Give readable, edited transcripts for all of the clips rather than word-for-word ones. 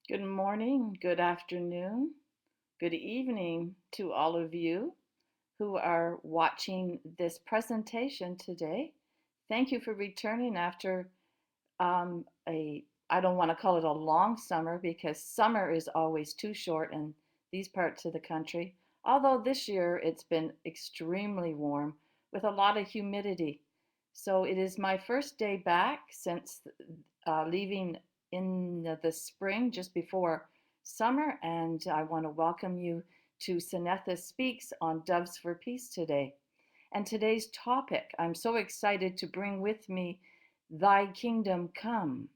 Good morning, good afternoon, good evening to all of you who are watching this presentation today. Thank you for returning after I don't want to call it a long summer because summer is always too short in these parts of the country. Although this year it's been extremely warm with a lot of humidity. So it is my first day back since leaving in the spring just before summer, and I want to welcome you to Sanetha Speaks on Doves for Peace today. And today's topic, I'm so excited to bring with me Thy Kingdom Come.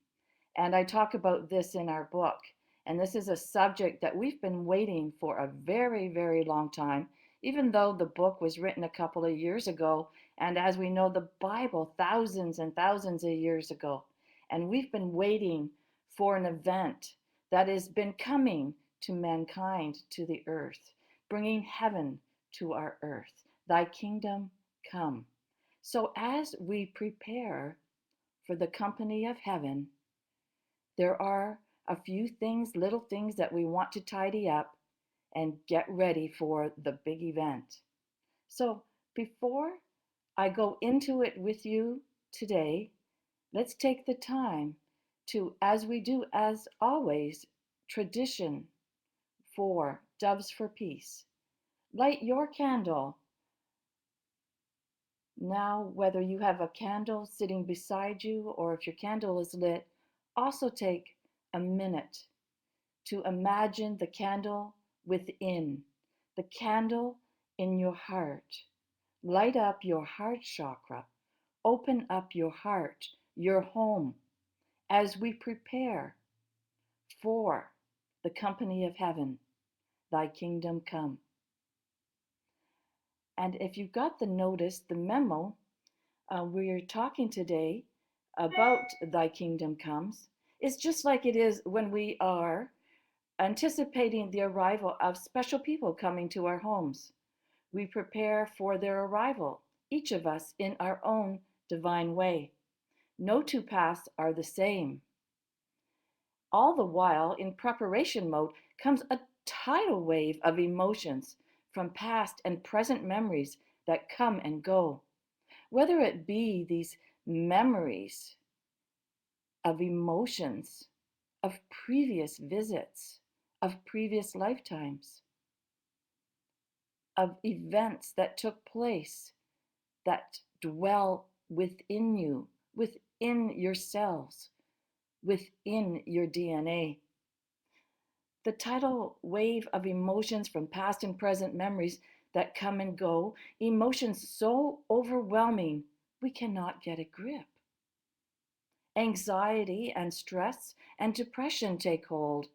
And I talk about this in our book. And this is a subject that we've been waiting for a very, very long time, even though the book was written a couple of years ago. And as we know, the Bible, thousands and thousands of years ago. And we've been waiting for an event that has been coming to mankind, to the earth, bringing heaven to our earth. Thy kingdom come. So as we prepare for the company of heaven, there are a few things, little things that we want to tidy up and get ready for the big event. So before I go into it with you today, let's take the time to, as we do as always, tradition for Doves for Peace. Light your candle. Now, whether you have a candle sitting beside you or if your candle is lit, also take a minute to imagine the candle within, the candle in your heart. Light up your heart chakra. Open up your heart, your home, as we prepare for the company of heaven. Thy kingdom come. And if you got the notice, the memo, we're talking today about Thy kingdom comes, is just like it is when we are anticipating the arrival of special people coming to our homes. We prepare for their arrival, each of us in our own divine way. No two paths are the same. All the while, in preparation mode, comes a tidal wave of emotions from past and present memories that come and go. Whether it be these memories of emotions, of previous visits, of previous lifetimes, of events that took place that dwell within you, within yourselves, within your DNA. The tidal wave of emotions from past and present memories that come and go, emotions so overwhelming we cannot get a grip. Anxiety and stress and depression take hold,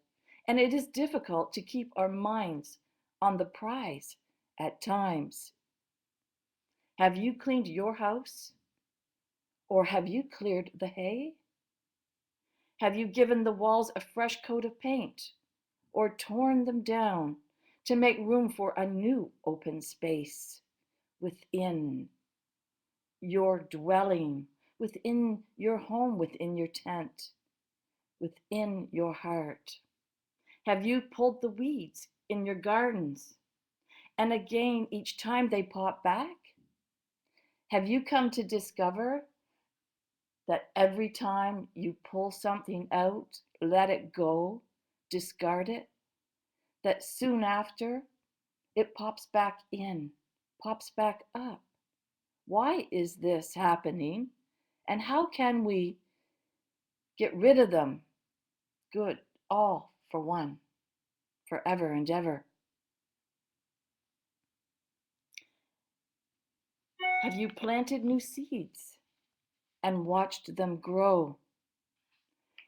and it is difficult to keep our minds on the prize at times. Have you cleaned your house? Or have you cleared the hay? Have you given the walls a fresh coat of paint? Or torn them down to make room for a new open space within your dwelling, within your home, within your tent, within your heart? Have you pulled the weeds in your gardens? And again, each time they pop back? Have you come to discover that every time you pull something out, let it go, discard it, that soon after it pops back in, pops back up? Why is this happening? And how can we get rid of them? Good, all for one, forever and ever. Have you planted new seeds and watched them grow?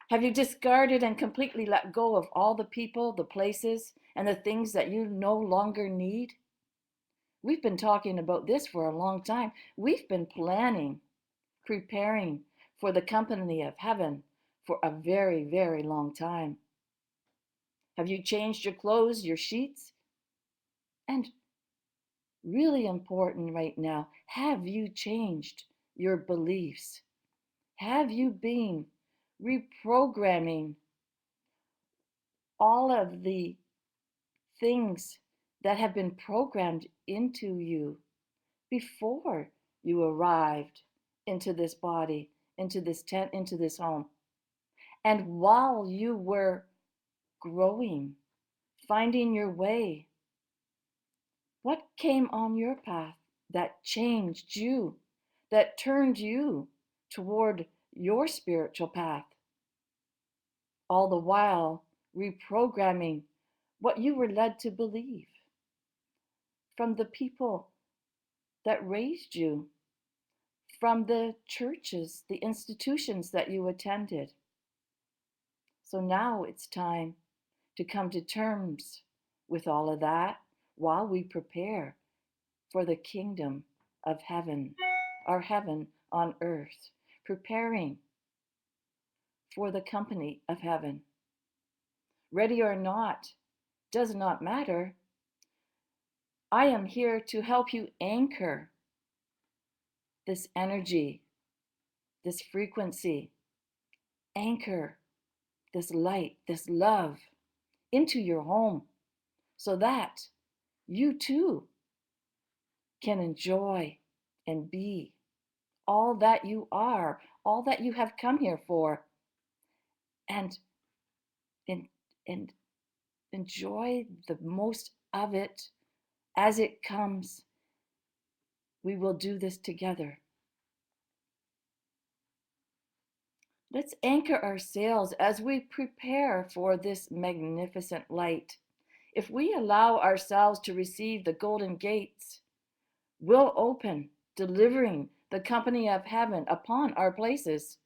Have you discarded and completely let go of all the people, the places, and the things that you no longer need? We've been talking about this for a long time. We've been planning, preparing for the company of heaven for a very, very long time. Have you changed your clothes, your sheets? And really important right now, have you changed your beliefs? Have you been reprogramming all of the things that have been programmed into you before you arrived into this body, into this tent, into this home. And while you were growing, finding your way, what came on your path that changed you, that turned you toward your spiritual path? All the while reprogramming what you were led to believe from the people that raised you, from the churches, the institutions that you attended. So now it's time to come to terms with all of that while we prepare for the kingdom of heaven, our heaven on earth, preparing for the company of heaven. Ready or not, does not matter. I am here to help you anchor this energy, this frequency, anchor this light, this love into your home so that you too can enjoy and be all that you are, all that you have come here for, and, and, and enjoy the most of it as it comes. We will do this together. Let's anchor our sails as we prepare for this magnificent light. If we allow ourselves to receive the golden gates, will open, delivering the company of heaven upon our places.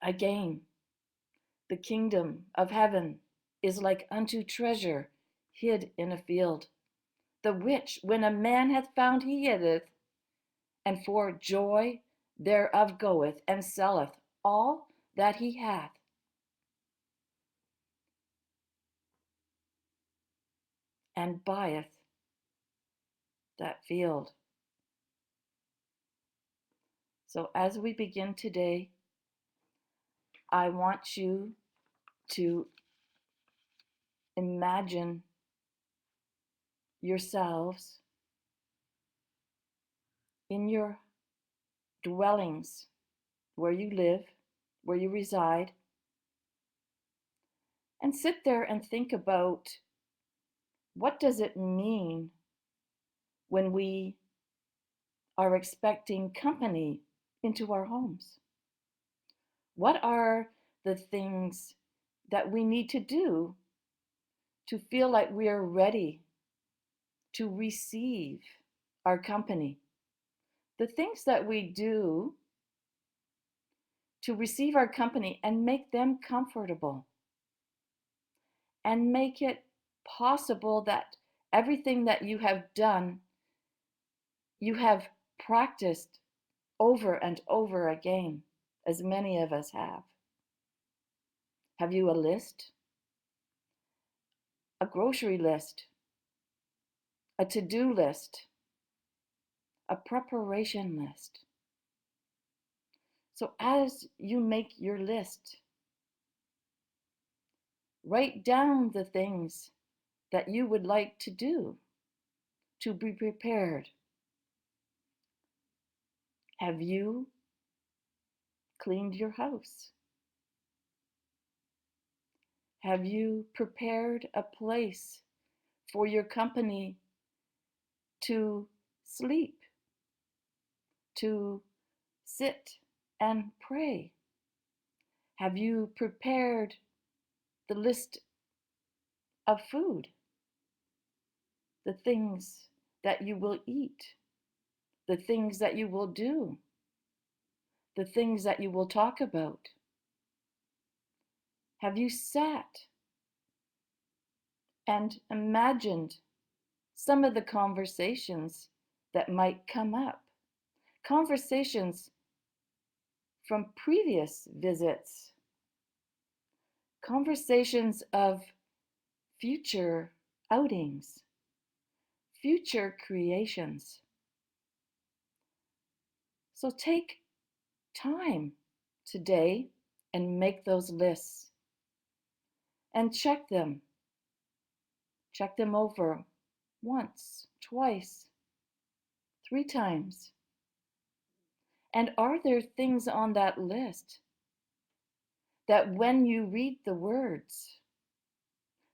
Again, the kingdom of heaven is like unto treasure hid in a field, the which when a man hath found he hideth, and for joy thereof goeth and selleth all that he hath, and buyeth that field. So as we begin today, I want you to imagine yourselves in your dwellings, where you live, where you reside, and sit there and think about what does it mean when we are expecting company into our homes? What are the things that we need to do to feel like we are ready to receive our company? The things that we do to receive our company and make them comfortable and make it possible that everything that you have done, you have practiced over and over again, as many of us have. Have you a list? A grocery list? A to-do list? A preparation list? So as you make your list, write down the things that you would like to do to be prepared. Have you cleaned your house? Have you prepared a place for your company to sleep, to sit and pray? Have you prepared the list of food, the things that you will eat, the things that you will do, the things that you will talk about? Have you sat and imagined some of the conversations that might come up? Conversations from previous visits, conversations of future outings, future creations. So take time today and make those lists. and check them. Check them over once, twice, 3 times. And are there things on that list that when you read the words,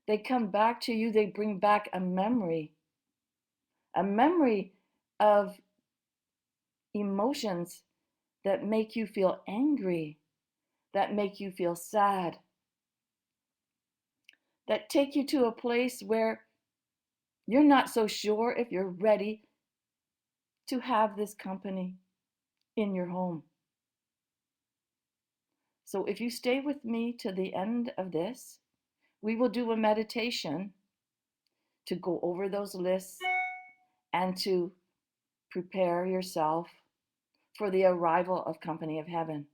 they come back to you, they bring back a memory of emotions that make you feel angry, that make you feel sad, that take you to a place where you're not so sure if you're ready to have this company in your home. So if you stay with me to the end of this, we will do a meditation to go over those lists and to prepare yourself for the arrival of company of heaven.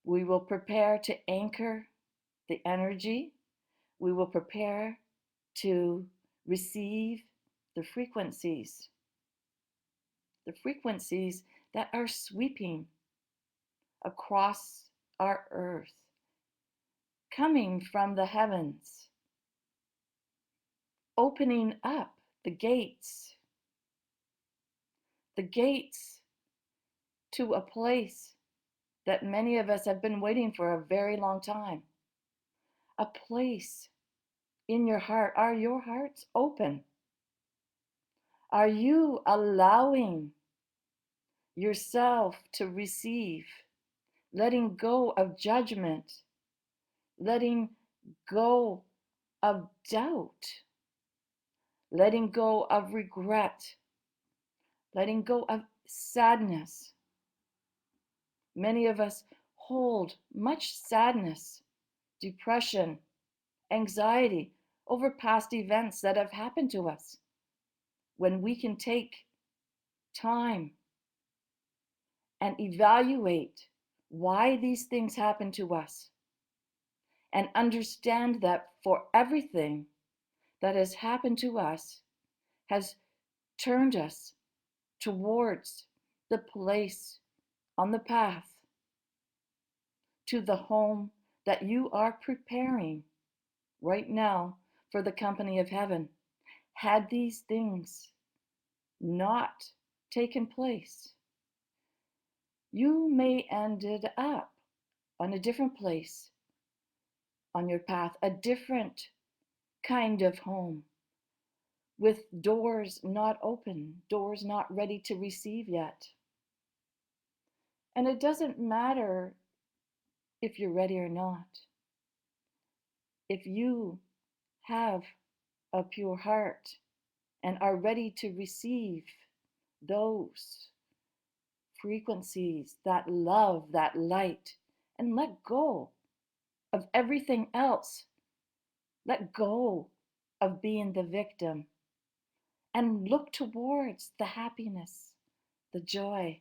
We will prepare to anchor the energy. We will prepare to receive the frequencies that are sweeping across our earth, coming from the heavens, opening up the gates to a place that many of us have been waiting for a very long time. A place in your heart. Are your hearts open? Are you allowing yourself to receive, letting go of judgment, letting go of doubt, letting go of regret, letting go of sadness? Many of us hold much sadness, depression, anxiety over past events that have happened to us. When we can take time and evaluate why these things happen to us and understand that for everything that has happened to us has turned us towards the place on the path to the home that you are preparing right now for the company of heaven. Had these things not taken place, you may ended up on a different place on your path, a different kind of home, with doors not open, doors not ready to receive yet. And it doesn't matter if you're ready or not. If you have a pure heart and are ready to receive those frequencies, that love, that light, and let go of everything else. Let go of being the victim and look towards the happiness, the joy,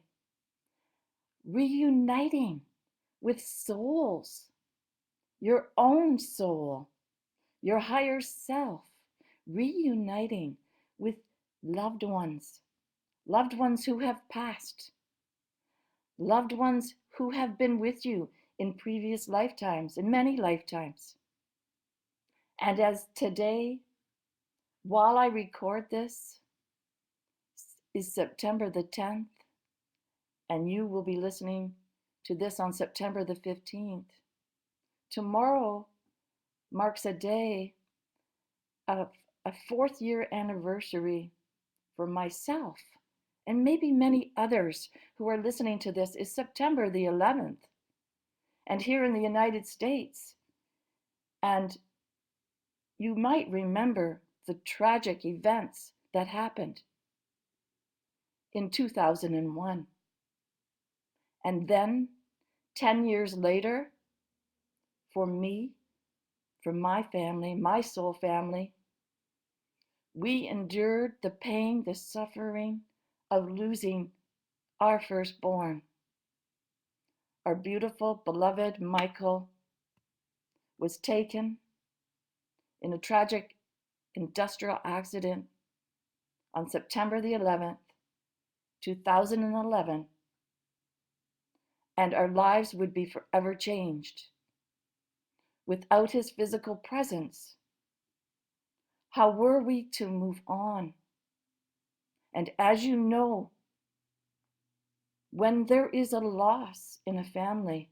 reuniting with souls, your own soul, your higher self, reuniting with loved ones who have passed, loved ones who have been with you in previous lifetimes, in many lifetimes. And as today, while I record this, is September the 10th, and you will be listening to this on September the 15th. Tomorrow marks a day of a 4th-year anniversary for myself, and maybe many others who are listening to this, is September the 11th. And here in the United States, and you might remember the tragic events that happened in 2001. And then 10 years later, for me, for my family, my soul family, we endured the pain, the suffering of losing our firstborn. Our beautiful, beloved Michael was taken in a tragic industrial accident on September the 11th, 2011, and our lives would be forever changed. without his physical presence? How were we to move on? And as you know, when there is a loss in a family,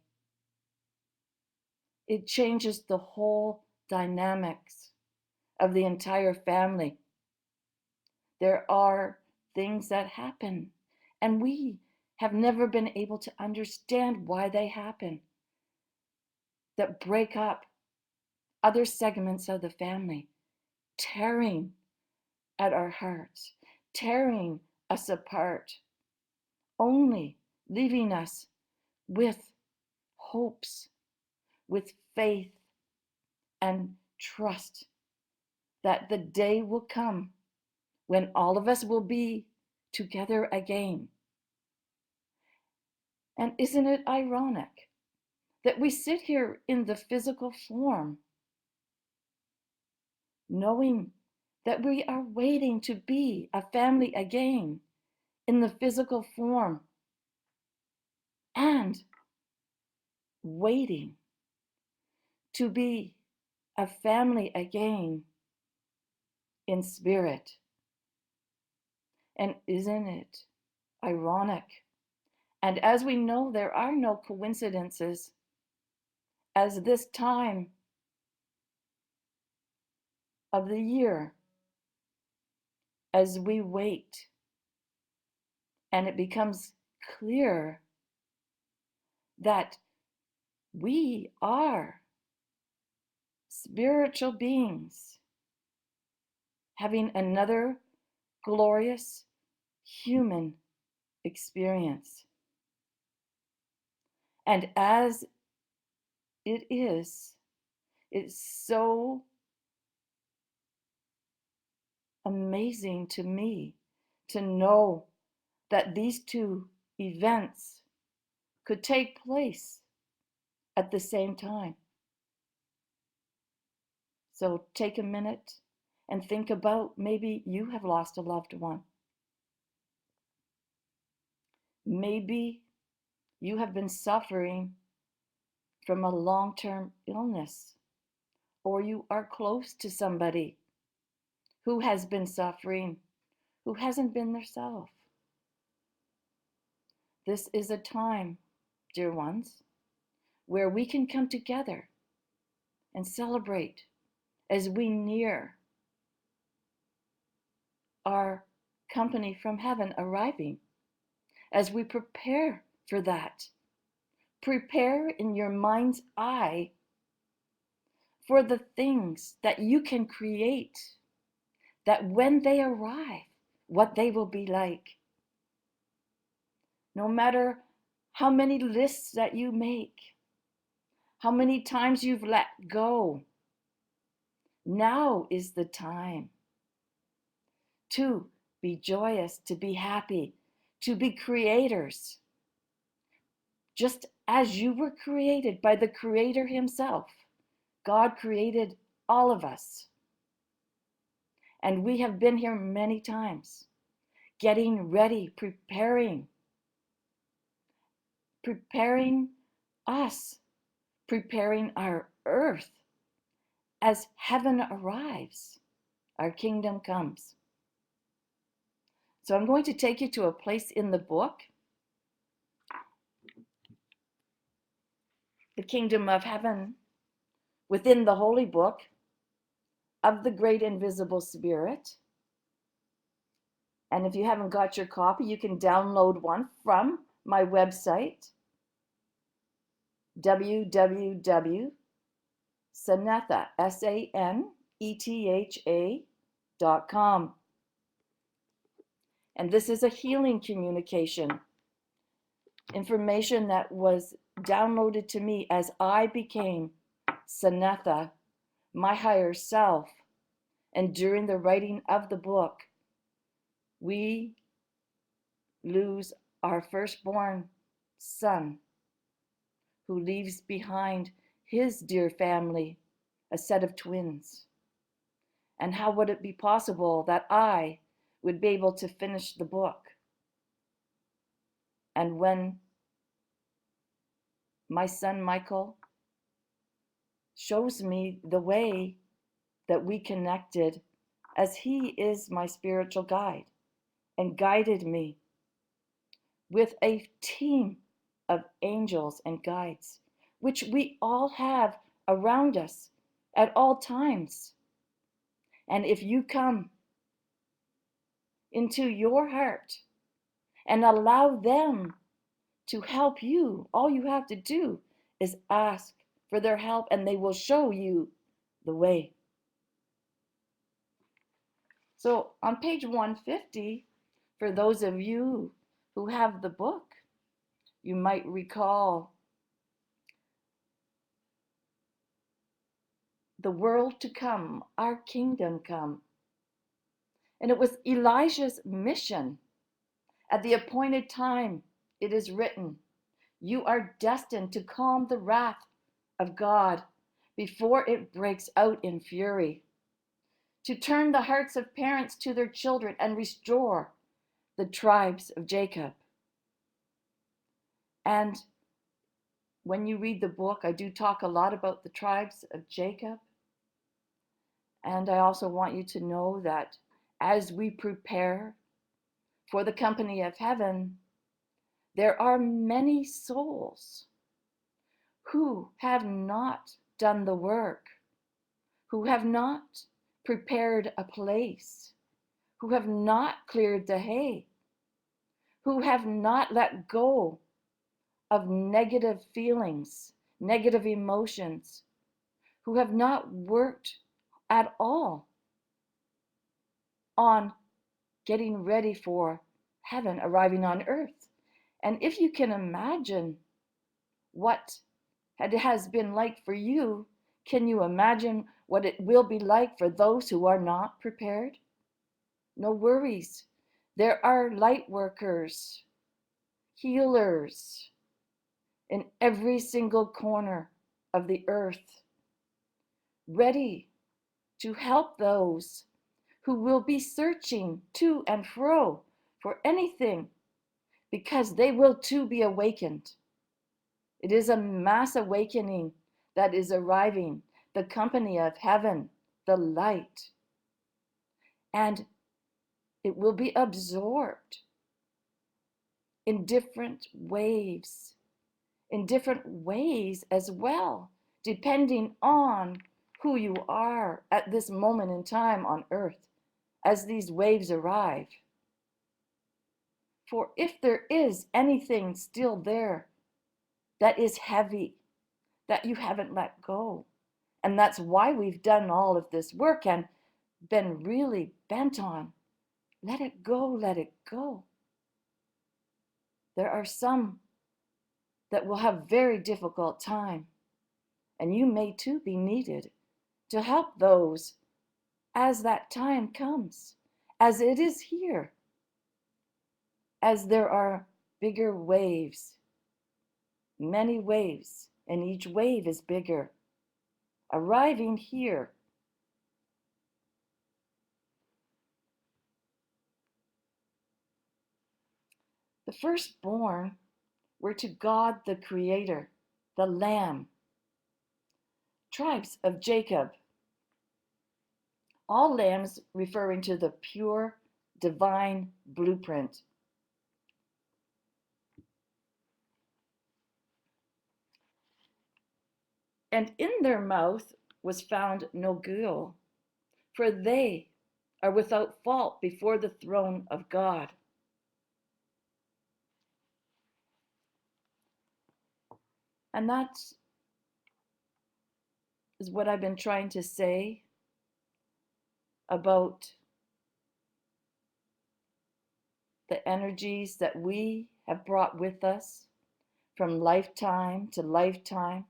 it changes the whole dynamics of the entire family. There are things that happen, and we have never been able to understand why they happen, that break up other segments of the family, tearing at our hearts, tearing us apart, only leaving us with hopes, with faith and trust that the day will come when all of us will be together again. And isn't it ironic that we sit here in the physical form, knowing that we are waiting to be a family again in the physical form, and waiting to be a family again in spirit? And isn't it ironic? And as we know, there are no coincidences, as this time of the year, as we wait, and it becomes clear that we are spiritual beings having another glorious human experience. And as it's so amazing to me to know that these two events could take place at the same time. So take a minute and think about, maybe you have lost a loved one. Maybe you have been suffering from a long-term illness, or you are close to somebody who has been suffering, who hasn't been themselves. This is a time, dear ones, where we can come together and celebrate as we near our company from heaven arriving, as we prepare for that. Prepare in your mind's eye for the things that you can create, that when they arrive, what they will be like. No matter how many lists that you make, how many times you've let go, now is the time to be joyous, to be happy, to be creators. Just as you were created by the Creator Himself, God created all of us. And we have been here many times, getting ready, preparing us, preparing our earth as heaven arrives, our kingdom comes. So I'm going to take you to a place in the book, the kingdom of heaven, within the holy book of the great invisible spirit. And if you haven't got your copy, you can download one from my website, www.sanetha, SANETHA.com. And this is a healing communication, information that was downloaded to me as I became Sanetha, my higher self. And during the writing of the book, we lose our firstborn son, who leaves behind his dear family, a set of twins. And how would it be possible that I would be able to finish the book? And when my son Michael shows me the way that we connected, as he is my spiritual guide and guided me with a team of angels and guides, which we all have around us at all times. And if you come into your heart and allow them to help you, all you have to do is ask for their help and they will show you the way. So on page 150, for those of you who have the book, you might recall the world to come, our kingdom come. And it was Elijah's mission. At the appointed time, it is written, you are destined to calm the wrath of God before it breaks out in fury, to turn the hearts of parents to their children and restore the tribes of Jacob. And when you read the book, I do talk a lot about the tribes of Jacob. And I also want you to know that as we prepare for the company of heaven, there are many souls who have not done the work, who have not prepared a place, who have not cleared the hay, who have not let go of negative feelings, negative emotions, who have not worked at all on getting ready for heaven arriving on earth. And if you can imagine what it has been like for you, can you imagine what it will be like for those who are not prepared? No worries. There are light workers, healers in every single corner of the earth, ready to help those who will be searching to and fro for anything, because they will too be awakened. It is a mass awakening that is arriving, the company of heaven, the light. And it will be absorbed in different waves, in different ways as well, depending on who you are at this moment in time on earth as these waves arrive. For if there is anything still there that is heavy, that you haven't let go, and that's why we've done all of this work and been really bent on, let it go, let it go. There are some that will have very difficult time, and you may too be needed to help those as that time comes, as it is here, as there are bigger waves, many waves, and each wave is bigger, arriving here. The firstborn were to God the Creator, the Lamb, tribes of Jacob, all lambs referring to the pure divine blueprint. And in their mouth was found no guile, for they are without fault before the throne of God. And that is what I've been trying to say about the energies that we have brought with us from lifetime to lifetime.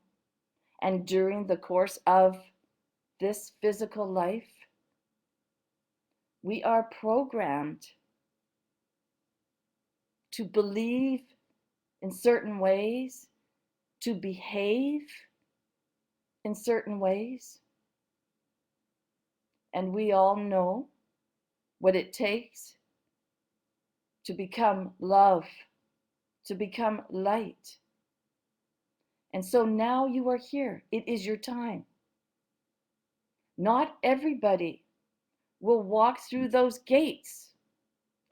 And during the course of this physical life, we are programmed to believe in certain ways, to behave in certain ways. And we all know what it takes to become love, to become light. And so now you are here. It is your time. Not everybody will walk through those gates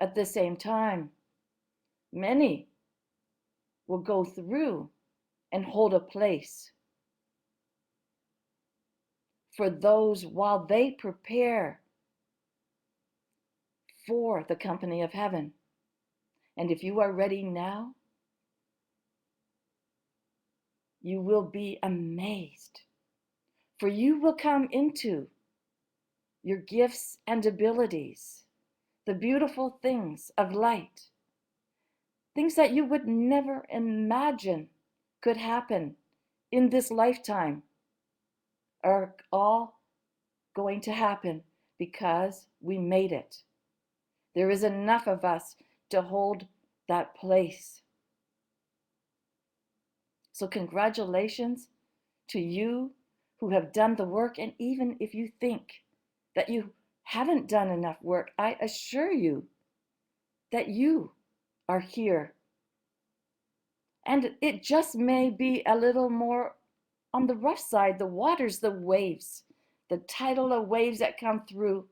at the same time. Many will go through and hold a place for those while they prepare for the company of heaven. And if you are ready now, you will be amazed, for you will come into your gifts and abilities, the beautiful things of light, things that you would never imagine could happen in this lifetime, are all going to happen because we made it. There is enough of us to hold that place. So congratulations to you who have done the work. And even if you think that you haven't done enough work, I assure you that you are here. And it just may be a little more on the rough side, the waters, the waves, the tidal of waves that come through.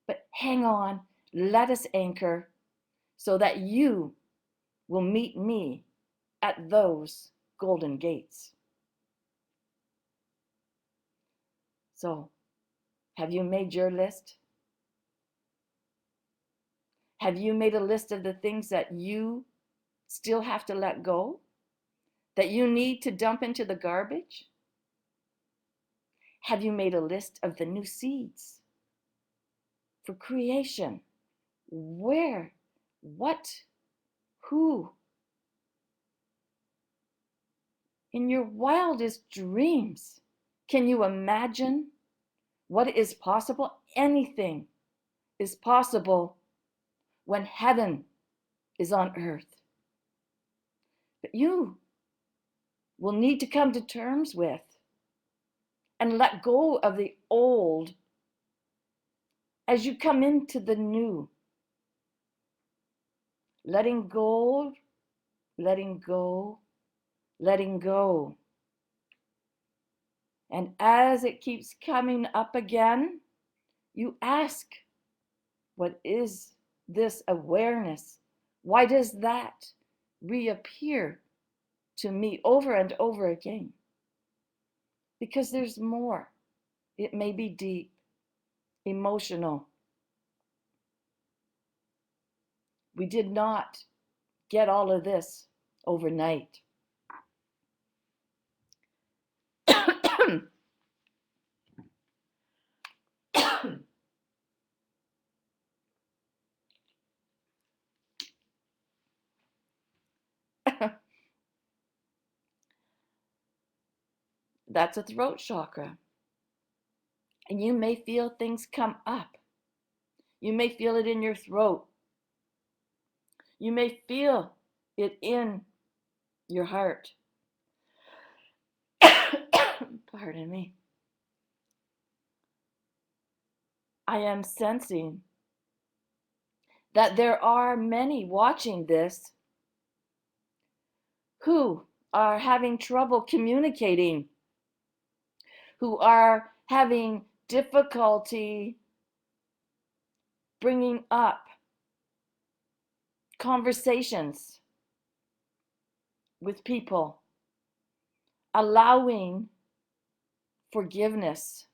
But hang on, let us anchor so that you will meet me at those golden gates. So, have you made your list? Have you made a list of the things that you still have to let go? That you need to dump into the garbage? Have you made a list of the new seeds for creation? Where? What? Who? In your wildest dreams, can you imagine what is possible? Anything is possible when heaven is on earth. But you will need to come to terms with and let go of the old as you come into the new. Letting go, letting go, letting go. And as it keeps coming up again, you ask, what is this awareness? Why does that reappear to me over and over again? Because there's more. It may be deep, emotional. We did not get all of this overnight. That's a throat chakra. And you may feel things come up. You may feel it in your throat. You may feel it in your heart. Pardon me. I am sensing that there are many watching this who are having trouble communicating, who are having difficulty bringing up conversations with people, allowing forgiveness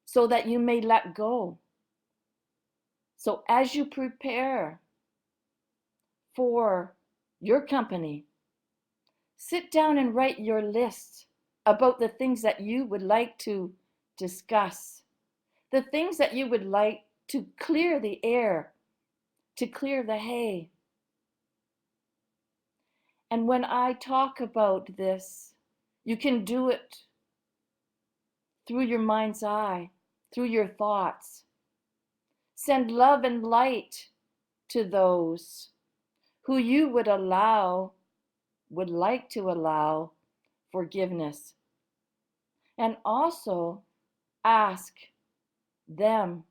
so that you may let go. So as you prepare for your company, sit down and write your list about the things that you would like to discuss, the things that you would like to clear the air, to clear the hay. And when I talk about this, you can do it through your mind's eye, through your thoughts. Send love and light to those who you would like to allow forgiveness. And also ask them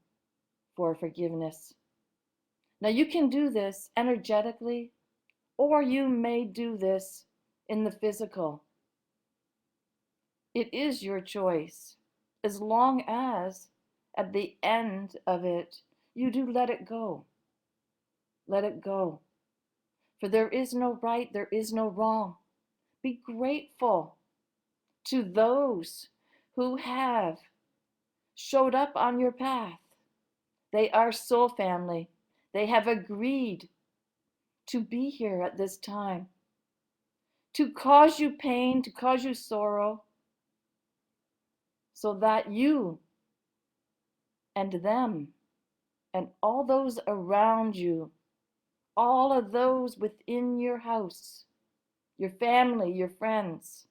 for forgiveness. Now you can do this energetically, or you may do this in the physical. It is your choice, as long as at the end of it, you do let it go. Let it go. For there is no right, there is no wrong. Be grateful to those who have showed up on your path. They are soul family. They have agreed to be here at this time, to cause you pain, to cause you sorrow, so that you and them and all those around you, all of those within your house, your family, your friends,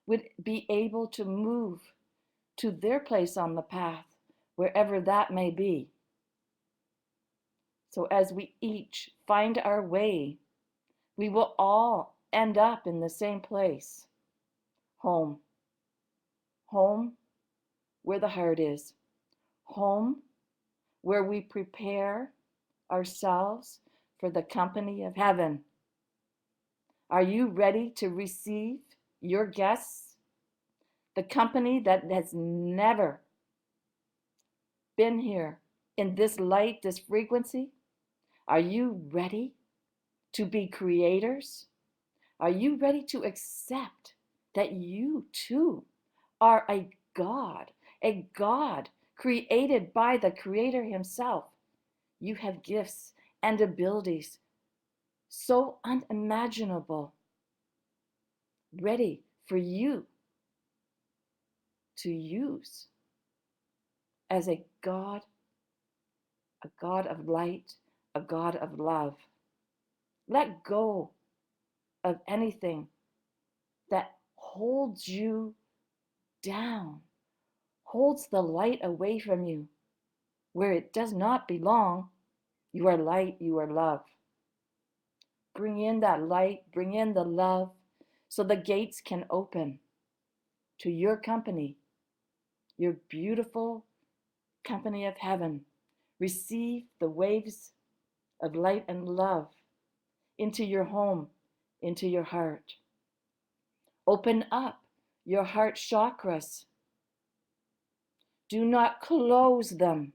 would be able to move to their place on the path, wherever that may be. So as we each find our way, we will all end up in the same place, home. Home where the heart is. Home where we prepare ourselves for the company of heaven. Are you ready to receive your guests? The company that has never been here in this light, this frequency? Are you ready to be creators? Are you ready to accept that you too are a God created by the Creator Himself? You have gifts and abilities so unimaginable, ready for you to use as a God of light, a God of love. Let go of anything that holds you down, holds the light away from you where it does not belong. You are light, you are love. Bring in that light, bring in the love, so the gates can open to your company, your beautiful company of heaven. Receive the waves of light and love into your home, into your heart. Open up your heart chakras. Do not close them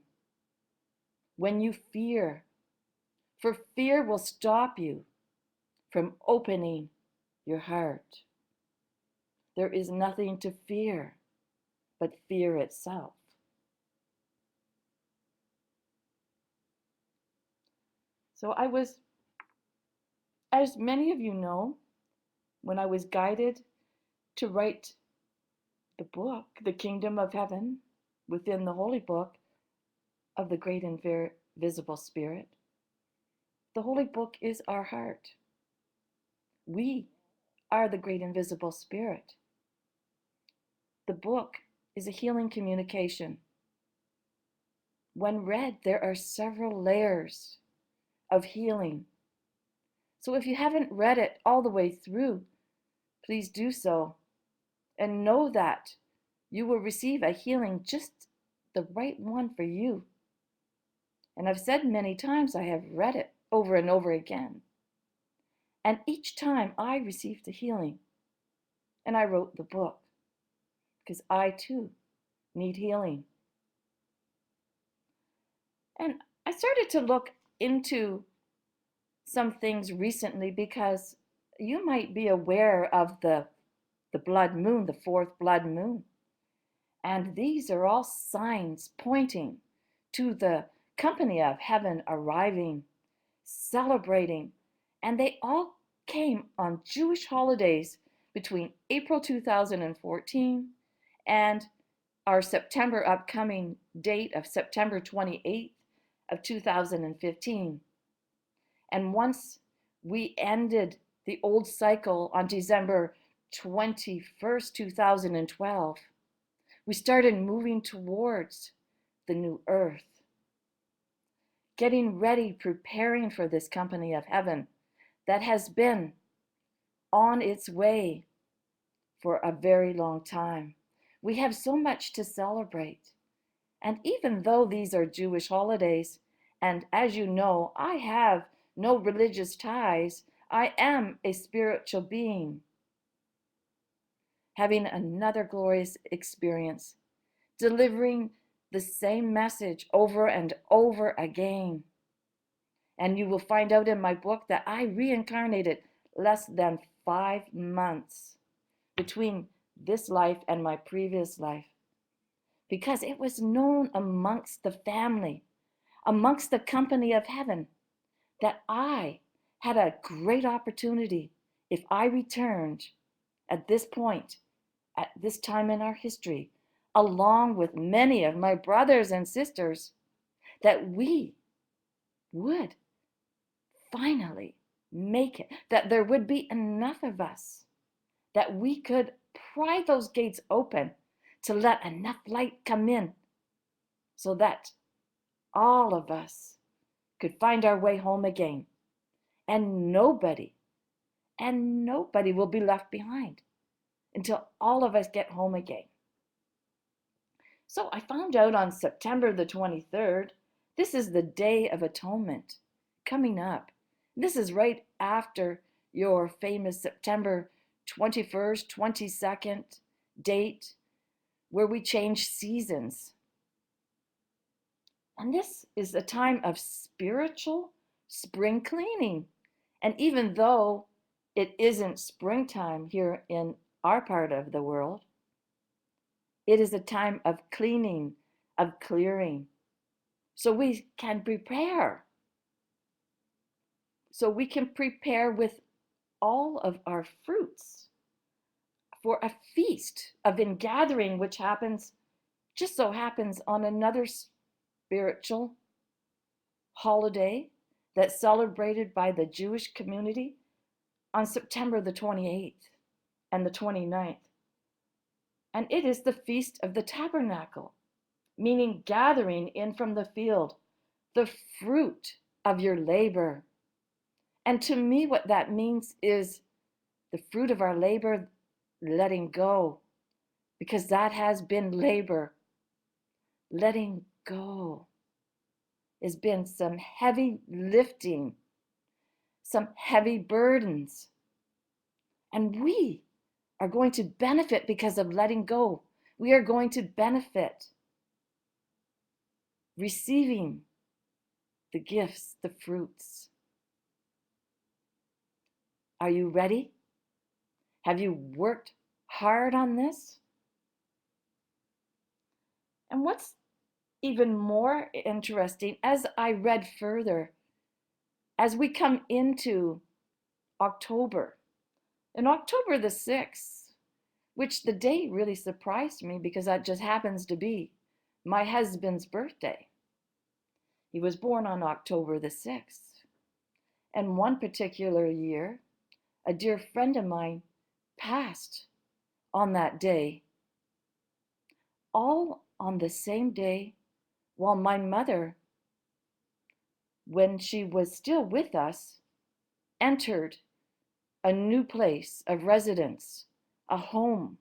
when you fear, for fear will stop you from opening your heart. There is nothing to fear but fear itself. So I was, as many of you know, when I was guided to write the book, The Kingdom of Heaven, within the Holy Book of the Great Invisible Spirit, the Holy Book is our heart. We are the Great Invisible Spirit. The book is a healing communication. When read, there are several layers of healing. So if you haven't read it all the way through, please do so and know that you will receive a healing, just the right one for you. And I've said many times, I have read it over and over again. And each time I received a healing, and I wrote the book because I too need healing. And I started to look into some things recently because you might be aware of the blood moon, the fourth blood moon. And these are all signs pointing to the company of heaven arriving, celebrating. And they all came on Jewish holidays between April 2014 and our September upcoming date of September 28th of 2015. And once we ended the old cycle on December 21st, 2012, we started moving towards the new earth, getting ready, preparing for this company of heaven that has been on its way for a very long time. We have so much to celebrate. And even though these are Jewish holidays, and as you know, I have no religious ties, I am a spiritual being, having another glorious experience, delivering the same message over and over again. And you will find out in my book that I reincarnated less than 5 months between this life and my previous life, because it was known amongst the family, amongst the company of heaven, that I had a great opportunity if I returned at this point, at this time in our history, along with many of my brothers and sisters, that we would finally make it, that there would be enough of us that we could pry those gates open to let enough light come in so that all of us could find our way home again, and nobody will be left behind until all of us get home again. So I found out on September the 23rd, this is the Day of Atonement coming up. This is right after your famous September 21st, 22nd date where we change seasons. And this is a time of spiritual spring cleaning. And even though it isn't springtime here in our part of the world, it is a time of cleaning, of clearing, so we can prepare. So we can prepare with all of our fruits for a feast of ingathering, which just so happens on another spiritual holiday that's celebrated by the Jewish community on September the 28th and the 29th. And it is the Feast of the Tabernacle, meaning gathering in from the field the fruit of your labor. And to me, what that means is the fruit of our labor, letting go, because that has been labor. Letting go has been some heavy lifting, some heavy burdens. And we are going to benefit because of letting go. We are going to benefit receiving the gifts, the fruits. Are you ready? Have you worked hard on this? And what's even more interesting, as I read further, as we come into October, and October the 6th, which the date really surprised me because that just happens to be my husband's birthday. He was born on October the 6th. And one particular year, a dear friend of mine passed on that day, all on the same day, while my mother, when she was still with us, entered a new place of residence, a home,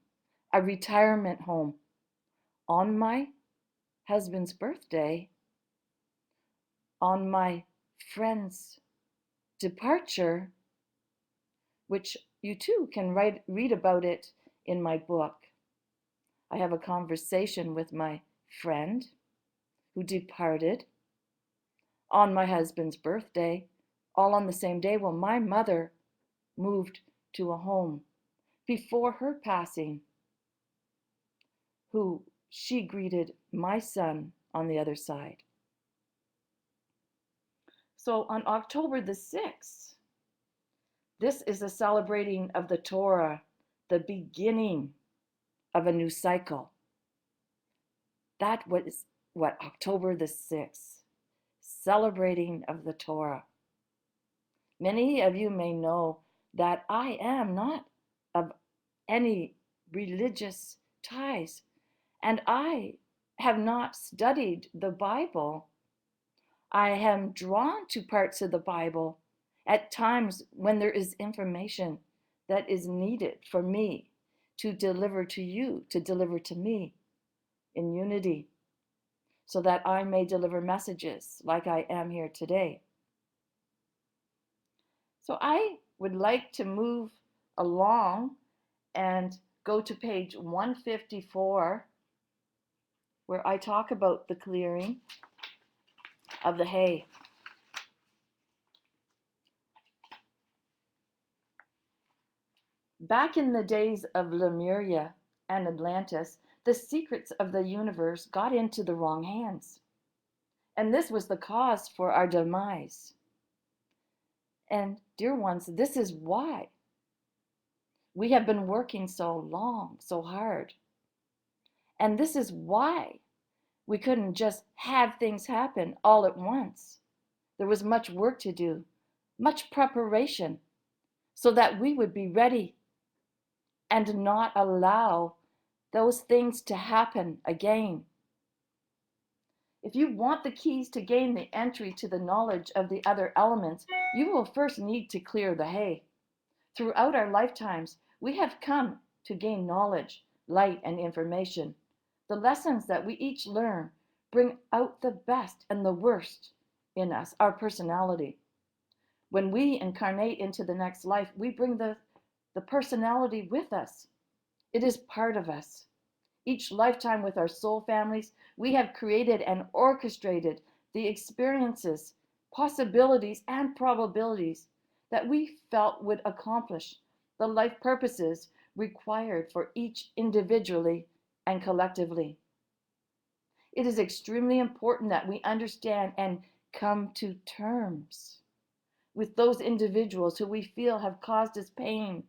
a retirement home, on my husband's birthday, on my friend's departure, which you too can read about it in my book. I have a conversation with my friend who departed on my husband's birthday, all on the same day when my mother moved to a home before her passing, who she greeted my son on the other side. So on October the 6th, this is a celebrating of the Torah, the beginning of a new cycle. That was what October the 6th, celebrating of the Torah. Many of you may know that I am not of any religious ties, and I have not studied the Bible. I am drawn to parts of the Bible at times when there is information that is needed for me to deliver to you, to deliver to me in unity, so that I may deliver messages like I am here today. So I would like to move along and go to page 154, where I talk about the clearing of the hay. Back in the days of Lemuria and Atlantis, the secrets of the universe got into the wrong hands. And this was the cause for our demise. And dear ones, this is why we have been working so long, so hard. And this is why we couldn't just have things happen all at once. There was much work to do, much preparation, so that we would be ready and not allow those things to happen again. If you want the keys to gain the entry to the knowledge of the other elements, you will first need to clear the hay. Throughout our lifetimes, we have come to gain knowledge, light, and information. The lessons that we each learn bring out the best and the worst in us, our personality. When we incarnate into the next life, we bring the personality with us. It is part of us. Each lifetime with our soul families, we have created and orchestrated the experiences, possibilities, and probabilities that we felt would accomplish the life purposes required for each individually and collectively. It is extremely important that we understand and come to terms with those individuals who we feel have caused us pain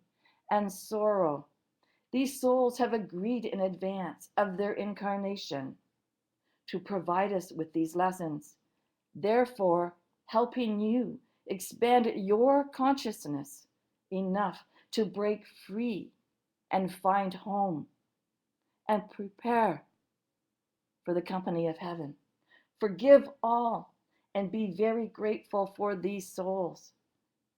and sorrow. These souls have agreed in advance of their incarnation to provide us with these lessons, therefore helping you expand your consciousness enough to break free and find home and prepare for the company of heaven. Forgive all and be very grateful for these souls.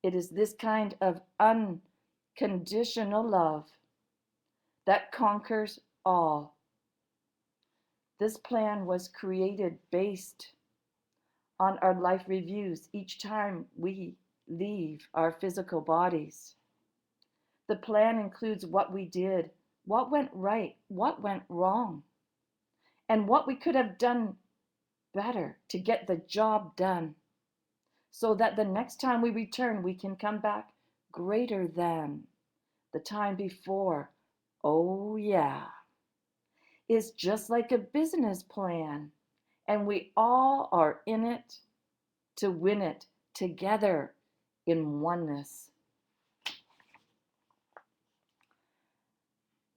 It is this kind of unconditional love that conquers all. This plan was created based on our life reviews each time we leave our physical bodies. The plan includes what we did, what went right, what went wrong, and what we could have done better to get the job done, so that the next time we return, we can come back greater than the time before. Oh, yeah. It's just like a business plan, and we all are in it to win it together in oneness.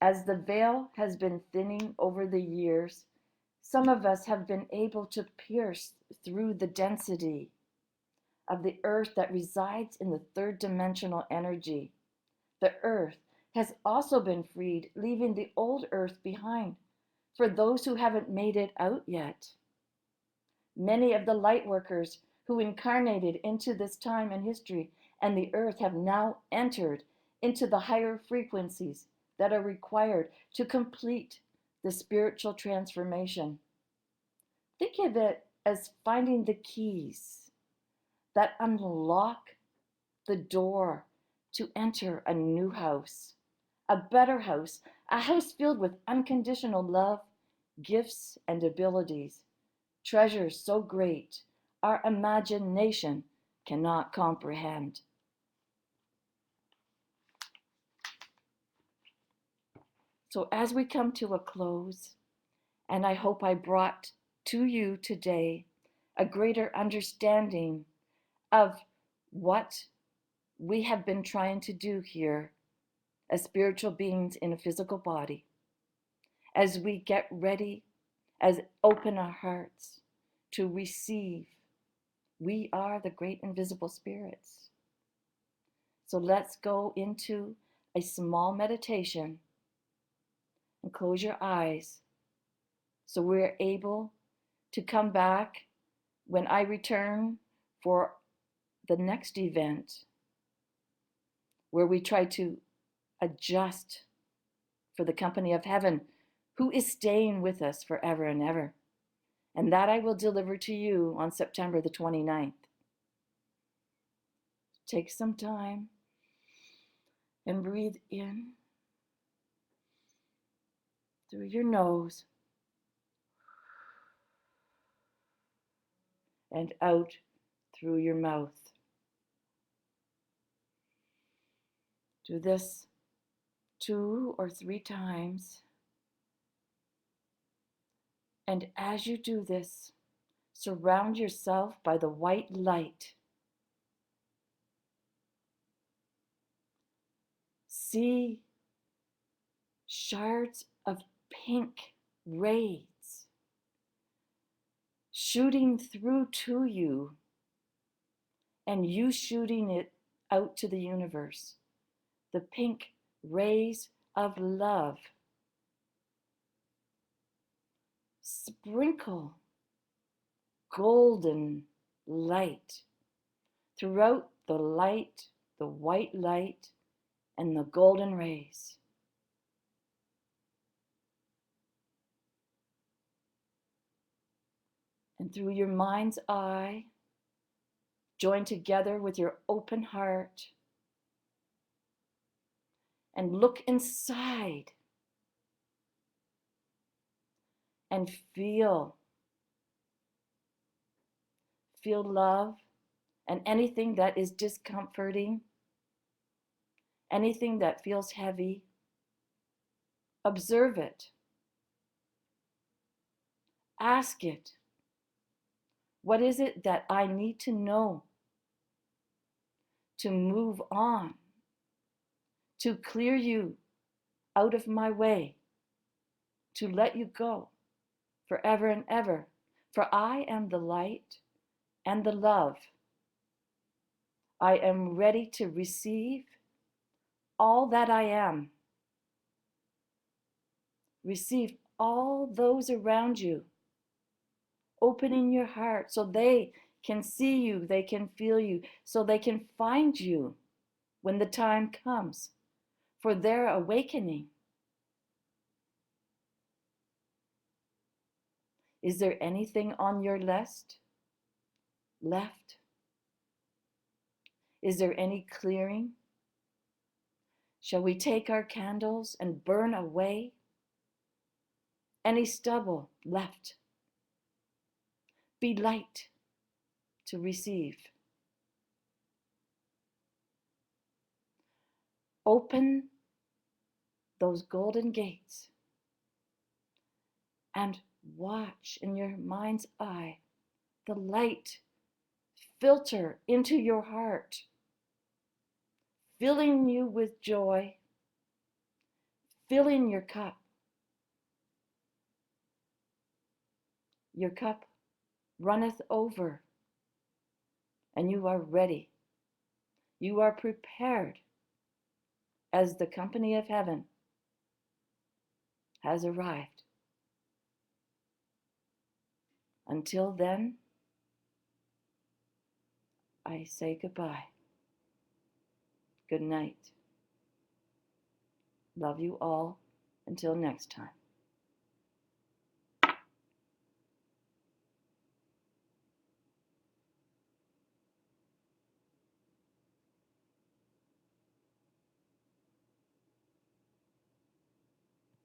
As the veil has been thinning over the years, some of us have been able to pierce through the density of the earth that resides in the third dimensional energy. The earth has also been freed, leaving the old earth behind for those who haven't made it out yet. Many of the light workers who incarnated into this time and history and the earth have now entered into the higher frequencies that are required to complete the spiritual transformation. Think of it as finding the keys that unlock the door to enter a new house, a better house, a house filled with unconditional love, gifts, and abilities, treasures so great our imagination cannot comprehend. So, as we come to a close, and I hope I brought to you today a greater understanding of what we have been trying to do here as spiritual beings in a physical body, as we get ready, as open our hearts to receive. We are the great invisible spirits. So let's go into a small meditation and close your eyes so we're able to come back when I return for the next event where we try to adjust for the company of heaven, who is staying with us forever and ever. And that I will deliver to you on September the 29th. Take some time and breathe in through your nose and out through your mouth. Do this 2 or 3 times. And as you do this, surround yourself by the white light. See shards of pink rays shooting through to you, and you shooting it out to the universe. The pink rays of love. Sprinkle golden light throughout the light, the white light, and the golden rays. And through your mind's eye, join together with your open heart and look inside and feel love, and anything that is discomforting, anything that feels heavy, observe it. Ask it, what is it that I need to know to move on, to clear you out of my way, to let you go forever and ever? For I am the light and the love. I am ready to receive all that I am. Receive all those around you, opening your heart so they can see you, they can feel you, so they can find you when the time comes for their awakening. Is there anything on your list left? Is there any clearing? Shall we take our candles and burn away any stubble left? Be light to receive. Open those golden gates and watch in your mind's eye the light filter into your heart, filling you with joy, filling your cup. Your cup runneth over, and you are ready. You are prepared as the company of heaven has arrived. Until then, I say goodbye. Good night. Love you all. Until next time.